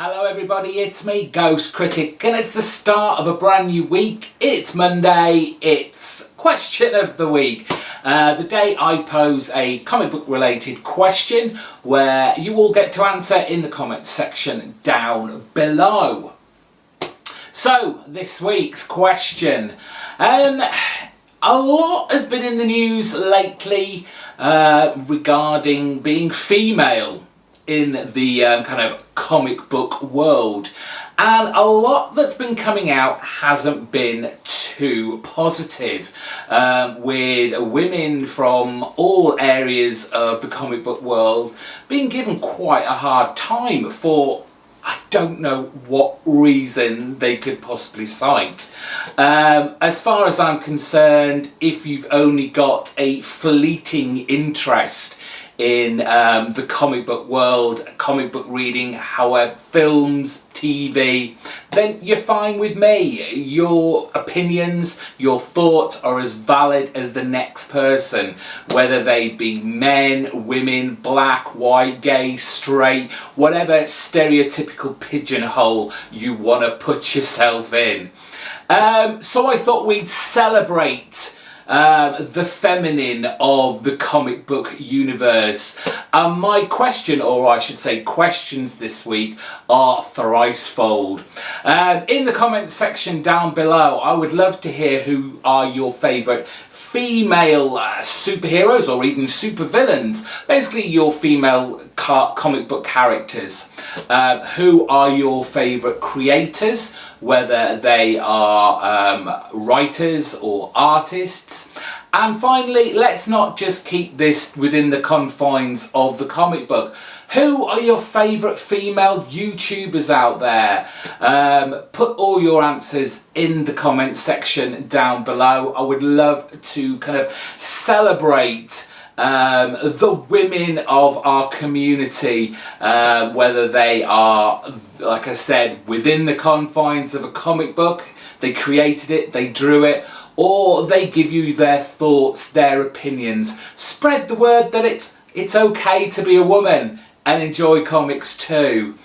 Hello everybody, it's me, GhostCritic, and it's the start of a brand new week. It's Monday, it's Question of the Week. The day I pose a comic book related question where you all get to answer in the comments section down below. So, this week's question. A lot has been in the news lately regarding being female in the kind of comic book world, and a lot that's been coming out hasn't been too positive, with women from all areas of the comic book world being given quite a hard time for I don't know what reason they could possibly cite. As far as I'm concerned, if you've only got a fleeting interest in the comic book world, comic book reading, however, films, TV, then you're fine with me. Your opinions, your thoughts are as valid as the next person, whether they be men, women, black, white, gay, straight, whatever stereotypical pigeonhole you want to put yourself in. So I thought we'd celebrate the feminine of the comic book universe. My question, or I should say questions this week, are thricefold. In the comments section down below, I would love to hear who are your favourite female superheroes or even supervillains, basically your female comic book characters. Who are your favourite creators, whether they are writers or artists. And finally, let's not just keep this within the confines of the comic book. Who are your favourite female YouTubers out there? Put all your answers in the comments section down below. I would love to kind of celebrate the women of our community, whether they are, like I said, within the confines of a comic book, they created it, they drew it, or they give you their thoughts, their opinions. Spread the word that it's okay to be a woman and enjoy comics too.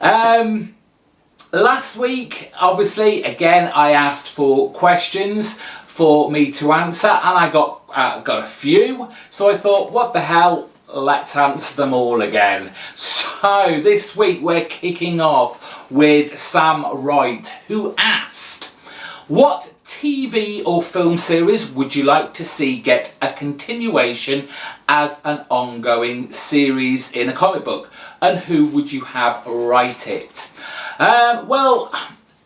Last week, obviously, again, I asked for questions for me to answer, and I got a few, so I thought, what the hell, let's answer them all again. So this week we're kicking off with Sam Wright, who asked, what TV or film series would you like to see get a continuation as an ongoing series in a comic book, and who would you have write it? Well,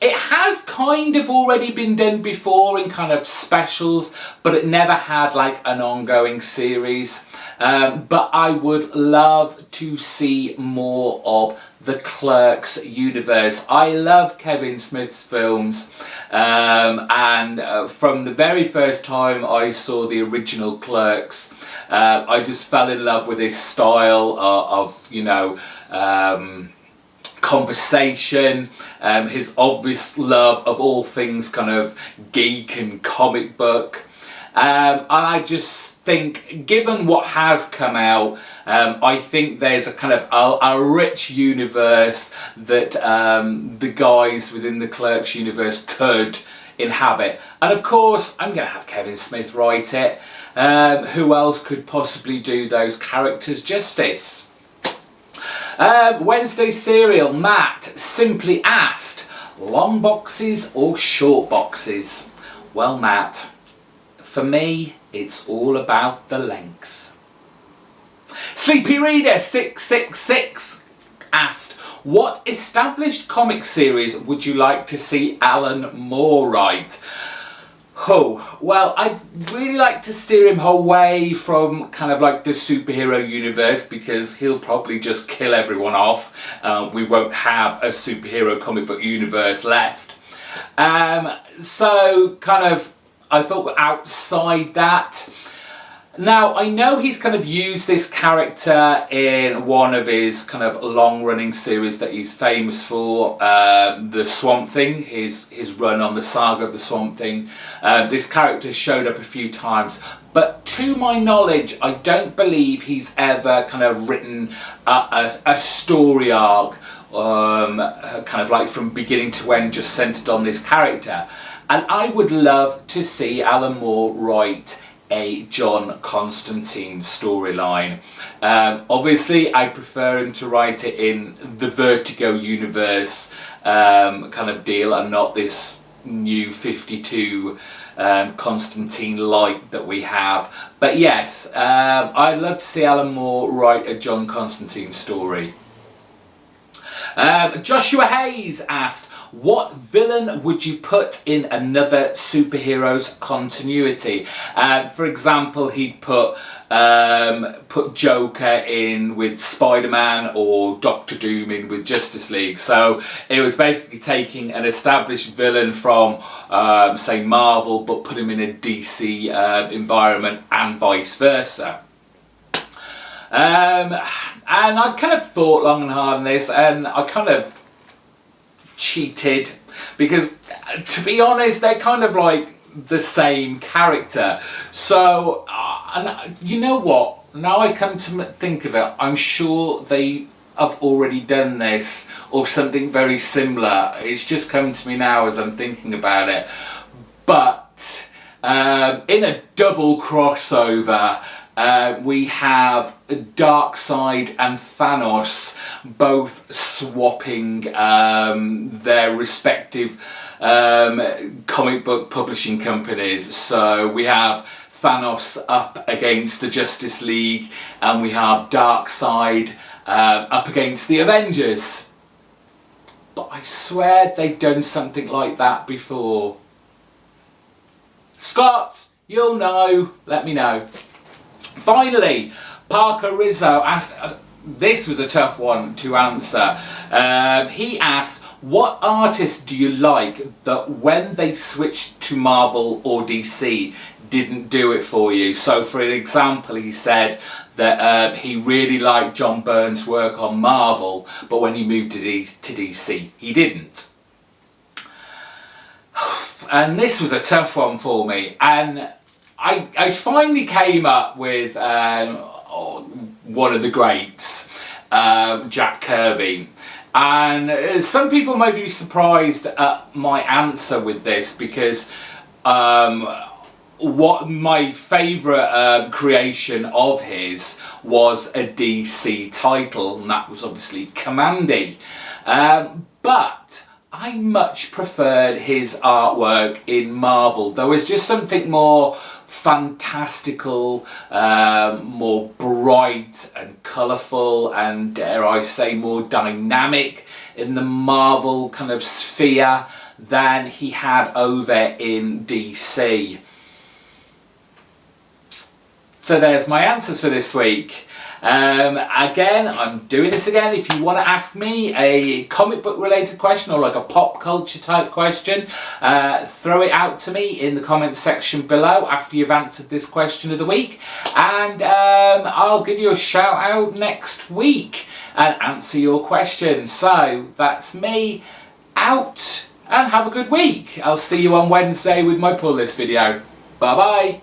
it has kind of already been done before in kind of specials, but it never had like an ongoing series. But I would love to see more of the Clerks universe. I love Kevin Smith's films, and from the very first time I saw the original Clerks, I just fell in love with his style of you know, conversation, his obvious love of all things kind of geek and comic book, and I just think, given what has come out, I think there's a kind of a rich universe that the guys within the Clerks universe could inhabit. And of course, I'm going to have Kevin Smith write it. Who else could possibly do those characters justice? Wednesday Serial, Matt simply asked, long boxes or short boxes? Well, Matt, for me, it's all about the length. Sleepy Reader 666 asked, what established comic series would you like to see Alan Moore write? Oh, well, I'd really like to steer him away from kind of like the superhero universe, because he'll probably just kill everyone off. We won't have a superhero comic book universe left. So kind of, I thought outside that. Now, I know he's kind of used this character in one of his kind of long-running series that he's famous for, the Swamp Thing, his run on the saga of the Swamp Thing. This character showed up a few times, but to my knowledge, I don't believe he's ever kind of written a story arc, kind of like from beginning to end, just centered on this character. And I would love to see Alan Moore write a John Constantine storyline. Obviously, I prefer him to write it in the Vertigo universe kind of deal, and not this new 52 Constantine light that we have. But yes, I'd love to see Alan Moore write a John Constantine story. Joshua Hayes asked, what villain would you put in another superhero's continuity? For example, he'd put Joker in with Spider-Man, or Doctor Doom in with Justice League. So it was basically taking an established villain from, say, Marvel, but put him in a DC environment, and vice versa. And I kind of thought long and hard on this, and I kind of cheated, because to be honest, they're kind of like the same character. So and you know what, now I come to think of it, I'm sure they have already done this or something very similar. It's just come to me now as I'm thinking about it. But in a double crossover, we have Darkseid and Thanos both swapping their respective comic book publishing companies. So we have Thanos up against the Justice League, and we have Darkseid up against the Avengers. But I swear they've done something like that before. Scott, you'll know, let me know. Finally, Parker Rizzo asked, this was a tough one to answer. He asked, what artist do you like that when they switched to Marvel or DC didn't do it for you? So for an example, he said that he really liked John Byrne's work on Marvel, but when he moved to DC, he didn't. And this was a tough one for me, and I finally came up with one of the greats, Jack Kirby. And some people may be surprised at my answer with this, because what my favourite creation of his was a DC title, and that was obviously Commandy. But I much preferred his artwork in Marvel. There was just something more fantastical, more bright and colourful, and dare I say more dynamic in the Marvel kind of sphere than he had over in DC. So there's my answers for this week. Again, I'm doing this again. If you want to ask me a comic book related question, or like a pop culture type question, throw it out to me in the comments section below after you've answered this question of the week, and I'll give you a shout out next week and answer your questions. So that's me out, and have a good week. I'll see you on Wednesday with my pull list video. Bye bye.